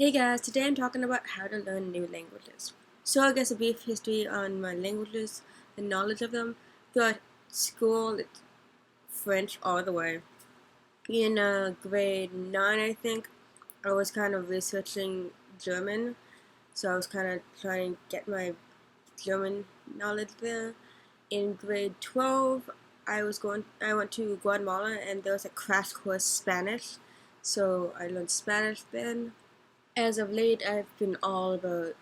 Hey guys, today I'm talking about how to learn new languages. So I guess a brief history on my languages, the knowledge of them. Throughout school, it's French all the way. In grade 9, I think, I was kind of researching German. So I was kind of trying to get my German knowledge there. In grade 12, I went to Guatemala and there was a crash course Spanish. So I learned Spanish then. As of late, I've been all about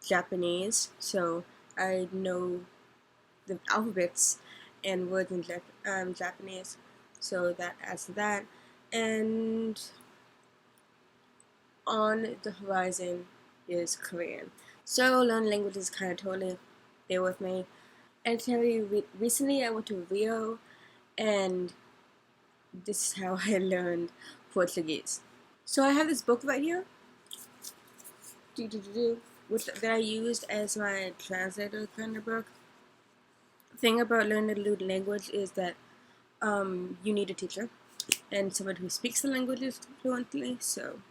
Japanese, so I know the alphabets and words in Japanese, so that adds to that. And on the horizon is Korean. So learn languages kind of totally there with me. And tell you, recently I went to Rio, and this is how I learned Portuguese. So I have this book right here which that I used as my translator kind of book. The thing about learning a new language is that you need a teacher and someone who speaks the languages fluently. So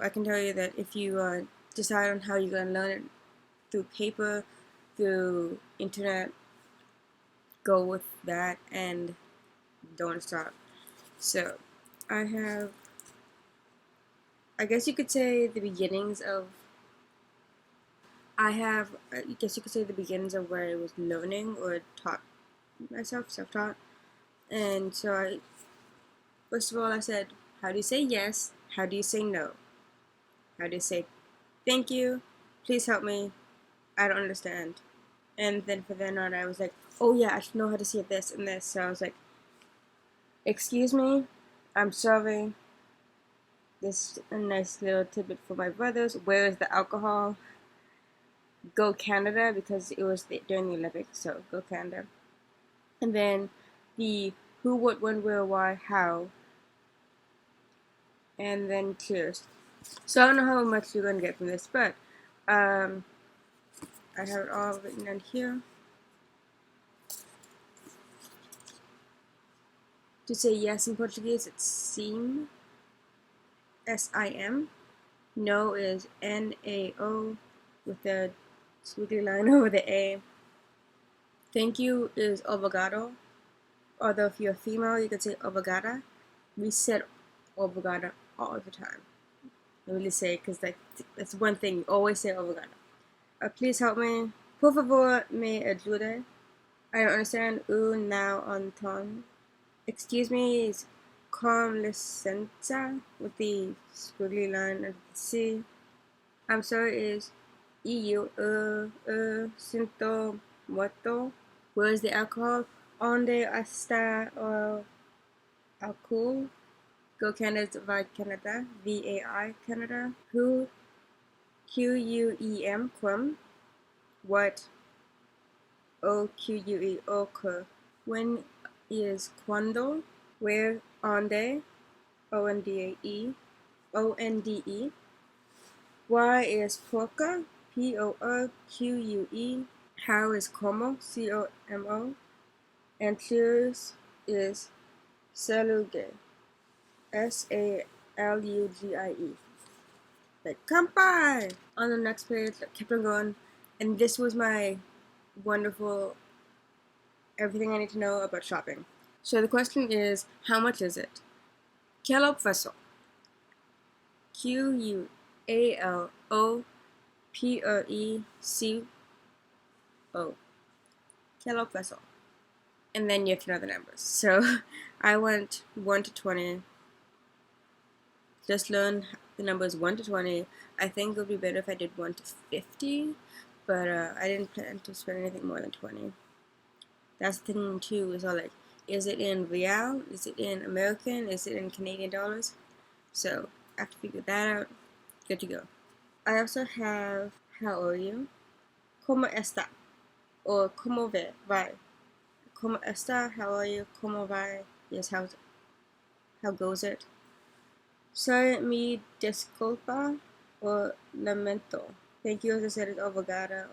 I can tell you that if you decide on how you're gonna learn it through paper, through internet, go with that and don't stop. So I have, I guess you could say, the beginnings of I guess you could say, the beginnings of where I was learning or taught myself, self-taught. And so first of all, I said, how do you say yes? How do you say no? How do you say thank you? Please help me. I don't understand. And then for then on, I was like, oh yeah, I should know how to say this and this. So I was like, excuse me, I'm sorry. This is a nice little tidbit for my brothers. Where is the alcohol? Go Canada, because it was during the Olympics, so go Canada. And then the who, what, when, where, why, how, and then cheers. So I don't know how much you're gonna get from this, but I have it all written down here. To say yes in Portuguese, it's sim, S-I-M. No is N-A-O with the squiggly line over the A. Thank you is obrigado. Although if you're female, you could say obrigada. We said obrigada all the time. I really say it because that's one thing you always say obrigada. Please help me. Por favor, me ayude. I don't understand. Now on ton. Excuse me is com licenza with the squiggly line of the C. I'm sorry is EU siento muerto. Where is the alcohol? Onde está el alcohol? Go Canada, vai Canada, VAI Canada. Who, QUEM, quem. What, OQUE, oque. When is cuando? Where, onde, ONDE, ONDE. Why is porca, PORQUE. How is como, COMO. And cheers is salugue, SALUGIE. Like, kampai! On the next page, I kept on going, and this was my wonderful everything I need to know about shopping. So the question is, how much is it? Quelo peso. QUALOPRECO. Quelo peso. And then you have to know the numbers. So I went 1 to 20. Just learn the numbers 1 to 20. I think it would be better if I did 1 to 50, but I didn't plan to spend anything more than 20. That's the thing too, is all like, is it in real? Is it in American? Is it in Canadian dollars? So after figure that out, good to go. I also have how are you? Como está? Or como va? Como está? How are you? Como va? Yes, how goes it? Sorry, me disculpa or lamento. Thank you, as I said, is obrigado,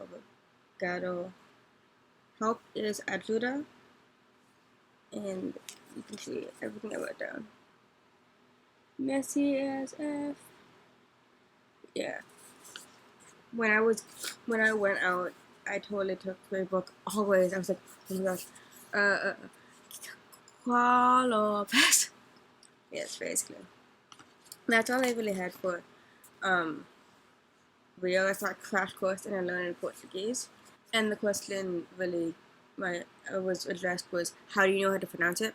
obrigado. Help is ayuda. And you can see everything I wrote down. Messy as F. yeah. When I went out, I totally took a book. Always, I was like, oh my gosh, Lopez. Yes, basically. That's all I really had for um real. It's like crash course and I learned Portuguese. And the question really my was addressed was, how do you know how to pronounce it?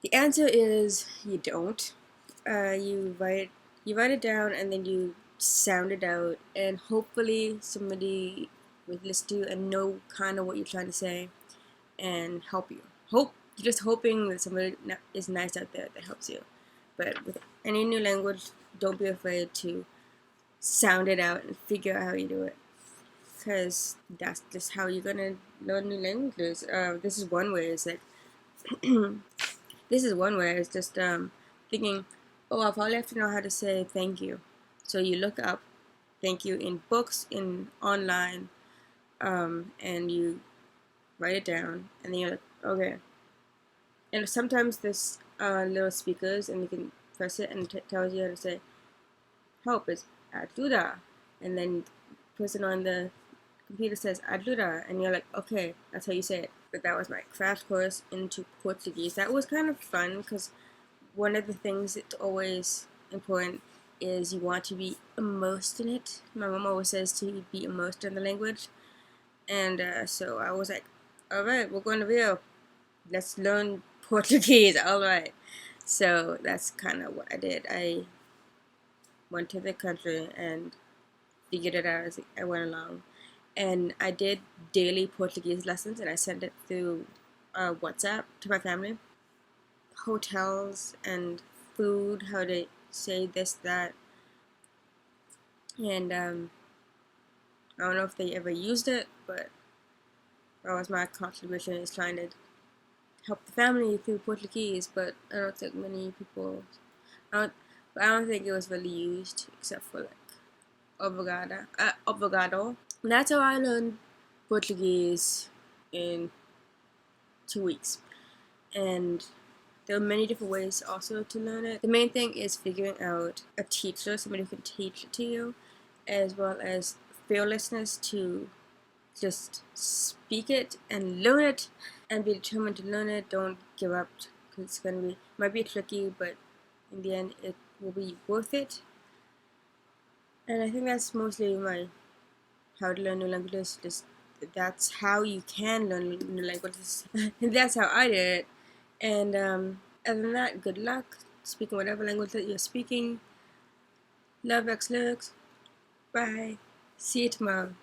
The answer is you don't. You write it down and then you sound it out, and hopefully somebody would listen to you and know kind of what you're trying to say and help you. You're just hoping that somebody is nice out there that helps you. But with any new language, don't be afraid to sound it out and figure out how you do it, because that's just how you're gonna learn new languages. This is one way. It's like this is one way. It's just thinking, oh, I probably have to know how to say thank you. So you look up thank you in books, in online, and you write it down, and then you're like, okay. And sometimes there's little speakers, and you can press it, and it tells you how to say help is ayuda, and then the person on the computer says ayuda, and you're like, okay, that's how you say it. But that was my crash course into Portuguese. That was kind of fun because one of the things that's always important is you want to be immersed in it. My mom always says to be immersed in the language, and so I was like, all right, we're going to Rio. Let's learn Portuguese. All right. So that's kind of what I did. I went to the country and figured it out as I went along. And I did daily Portuguese lessons, and I sent it through WhatsApp to my family. Hotels and food, how to say this, that, and I don't know if they ever used it, but that was my contribution, is trying to help the family through Portuguese. But I don't think many people, I don't think it was really used except for like obrigado. And that's how I learned Portuguese in 2 weeks. And there are many different ways also to learn it. The main thing is figuring out a teacher, somebody who can teach it to you, as well as fearlessness to just speak it and learn it, and be determined to learn it. Don't give up, because it's gonna be, might be tricky, but in the end it will be worth it. And I think that's mostly my how to learn new languages. Just that's how you can learn new languages. And that's how I did it. And other than that, good luck speaking whatever language that you're speaking. Love X Looks. Bye. See you tomorrow.